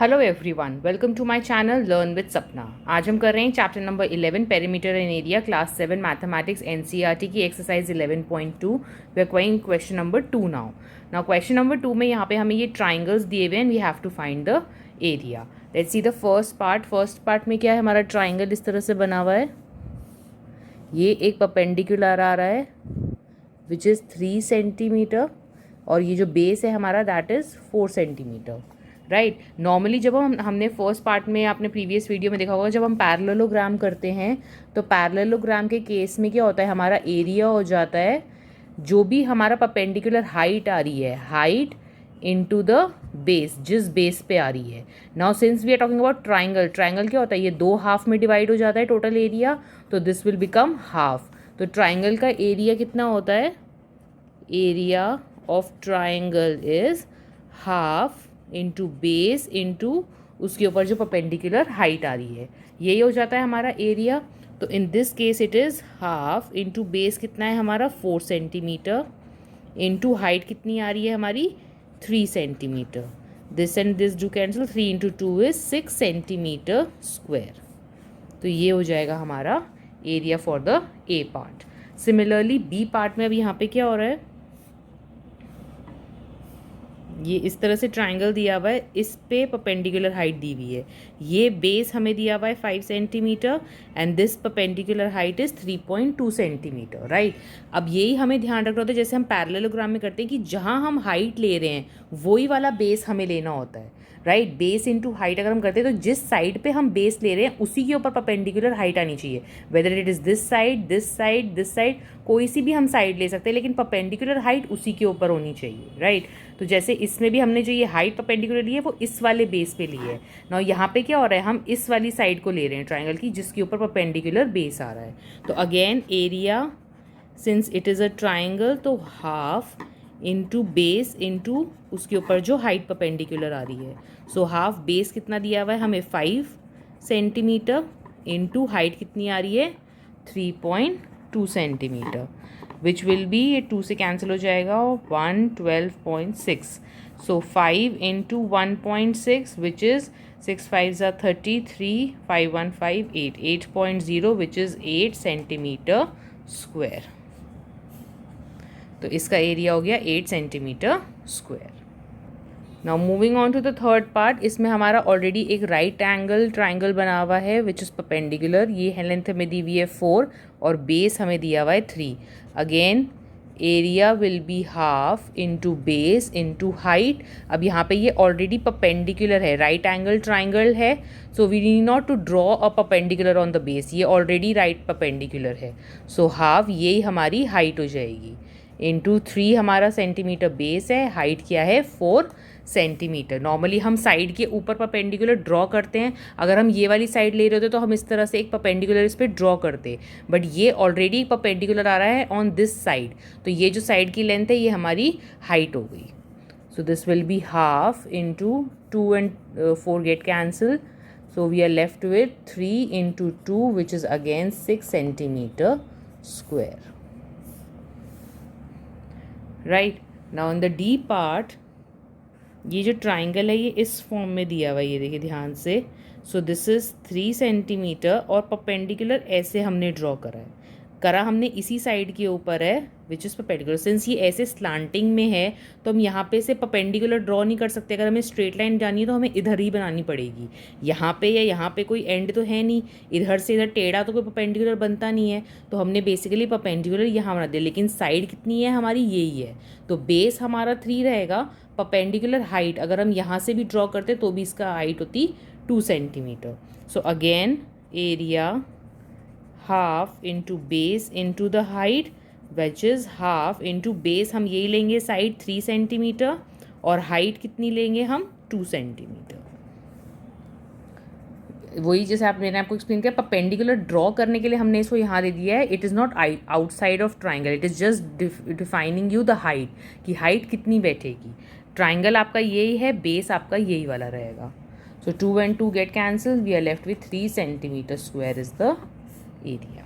Hello everyone, welcome to my channel learn with Sapna. आज हम कर रहे हैं chapter number 11 perimeter and area, class 7 mathematics NCERT की exercise 11.2। We are going question number 2 now question number 2 में यहाँ पे हमें ये ट्राइंगल्स दिए हुए हैं, we have to find the area. Let's see the first part में क्या है, हमारा ट्राइंगल इस तरह से बना हुआ है। ये एक परपेंडिकुलर आ रहा है विच इज़ 3 सेंटीमीटर और ये जो बेस है हमारा that is 4 centimetre, right. Normally जब हमने फर्स्ट पार्ट में आपने प्रीवियस वीडियो में देखा होगा, जब हम पैरेललोग्राम करते हैं तो पैरेललोग्राम के केस में क्या होता है, हमारा एरिया हो जाता है जो भी हमारा परपेंडिकुलर हाइट आ रही है, हाइट इनटू द बेस, जिस बेस पे आ रही है। Now since we are talking about triangle, triangle क्या होता है, ये 2 हाफ में डिवाइड हो जाता है टोटल एरिया, तो दिस विल बिकम हाफ। तो ट्राइंगल का एरिया कितना होता है, area of triangle is half into base into उसके ऊपर जो परपेंडिकुलर हाइट आ रही है, यही हो जाता है हमारा एरिया। तो in this case it is half into base कितना है हमारा 4 सेंटीमीटर इंटू हाइट कितनी आ रही है हमारी 3 centimetre. This and this do cancel, 3 into 2 is 6 centimetre square. तो ये हो जाएगा हमारा area for the A part. Similarly B part में अब यहाँ पे क्या हो रहा है, ये इस तरह से ट्राइंगल दिया हुआ है, इस पे परपेंडिकुलर हाइट दी हुई है, ये बेस हमें दिया हुआ है 5 centimetre and this perpendicular height is 3.2 centimetre, right. अब यही हमें ध्यान रखना होता है, जैसे हम पैरेललोग्राम में करते हैं कि जहाँ हम हाइट ले रहे हैं वही वाला बेस हमें लेना होता है, राइट। बेस इंटू हाइट अगर हम करते हैं तो जिस साइड पे हम बेस ले रहे हैं उसी के ऊपर परपेंडिकुलर हाइट आनी चाहिए, whether it is this side, this side, this side, कोई सी भी हम साइड ले सकते हैं, लेकिन परपेंडिकुलर हाइट उसी के ऊपर होनी चाहिए, राइट। तो जैसे इसमें भी हमने जो ये हाइट परपेंडिकुलर ली है वो इस वाले बेस पे ली है। नाउ यहाँ पे क्या हो रहा है, हम इस वाली साइड को ले रहे हैं ट्राइंगल की जिसके ऊपर परपेंडिकुलर बेस आ रहा है। तो again area since it is a triangle, तो हाफ इंटू बेस इंटू उसके ऊपर जो हाइट परपेंडिकुलर आ रही है। सो हाफ बेस कितना दिया हुआ है हमें 5 सेंटीमीटर इंटू हाइट कितनी आ रही है 3.2 सेंटीमीटर, विच विल बी, ये 2 से कैंसिल हो जाएगा, 112.6। So 5 into 1.6 which is 6 5 33, 5 1 5 8, 8.0 which is 8 centimetre square. तो इसका एरिया हो गया 8 centimetre square. Now moving on to the third part, इसमें हमारा ऑलरेडी एक राइट एंगल ट्राइंगल बना हुआ है विच इज़ परपेंडिकुलर, ये है लेंथ हमें दी हुई है 4 और बेस हमें दिया हुआ है 3। Again area will be half into base into height. अब यहाँ पे ये ऑलरेडी परपेंडिकुलर है, राइट एंगल ट्राइंगल है, so we need not to draw a perpendicular on the base, ये ऑलरेडी राइट परपेंडिकुलर है। सो हाफ यही हमारी हाइट हो जाएगी इंटू 3 हमारा सेंटीमीटर बेस है, हाइट क्या है 4 सेंटीमीटर। नॉर्मली हम साइड के ऊपर परपेंडिकुलर ड्रॉ करते हैं, अगर हम ये वाली साइड ले रहे होते तो हम इस तरह से एक परपेंडिकुलर इस पर ड्रॉ करते, बट ये ऑलरेडी परपेंडिकुलर आ रहा है ऑन दिस साइड, तो ये जो साइड की लेंथ है ये हमारी हाइट हो गई। So this will be half into 2 and 4 get cancel, so we are left with 3 into 2 which is again 6 centimetre square, right. Now in the D part, ये जो ट्राइंगल है ये इस फॉर्म में दिया हुआ है, ये देखिए ध्यान से। सो दिस इज़ 3 सेंटीमीटर और परपेंडिकुलर ऐसे हमने ड्रॉ करा हमने इसी साइड के ऊपर है विच इज़ परपेंडिकुलर। सिंस ये ऐसे स्लांटिंग में है तो हम यहाँ पे से परपेंडिकुलर ड्रॉ नहीं कर सकते, अगर हमें स्ट्रेट लाइन जानी है तो हमें इधर ही बनानी पड़ेगी, यहाँ पे या यहाँ पे कोई एंड तो है नहीं, इधर से इधर टेढ़ा तो कोई परपेंडिकुलर बनता नहीं है, तो हमने बेसिकली परपेंडिकुलर यहाँ बना दिया, लेकिन साइड कितनी है हमारी यही है, तो बेस हमारा 3 रहेगा, परपेंडिकुलर हाइट अगर हम यहाँ से भी ड्रॉ करते तो भी इसका हाइट होती 2 centimetre. So again area half into base into the height which is half into base, हम यही लेंगे साइड 3 सेंटीमीटर और हाइट कितनी लेंगे हम 2 सेंटीमीटर। वही जैसे मैंने आपको एक्सप्लेन किया, परपेंडिकुलर ड्रॉ करने के लिए हमने इसको यहाँ दे दिया है, it is not outside of triangle, it is just defining you the height, कि हाइट कितनी बैठेगी। ट्राइंगल आपका यही है, बेस आपका यही वाला रहेगा। So 2 and 2 get cancel, we are left with 3 centimetre square is the area.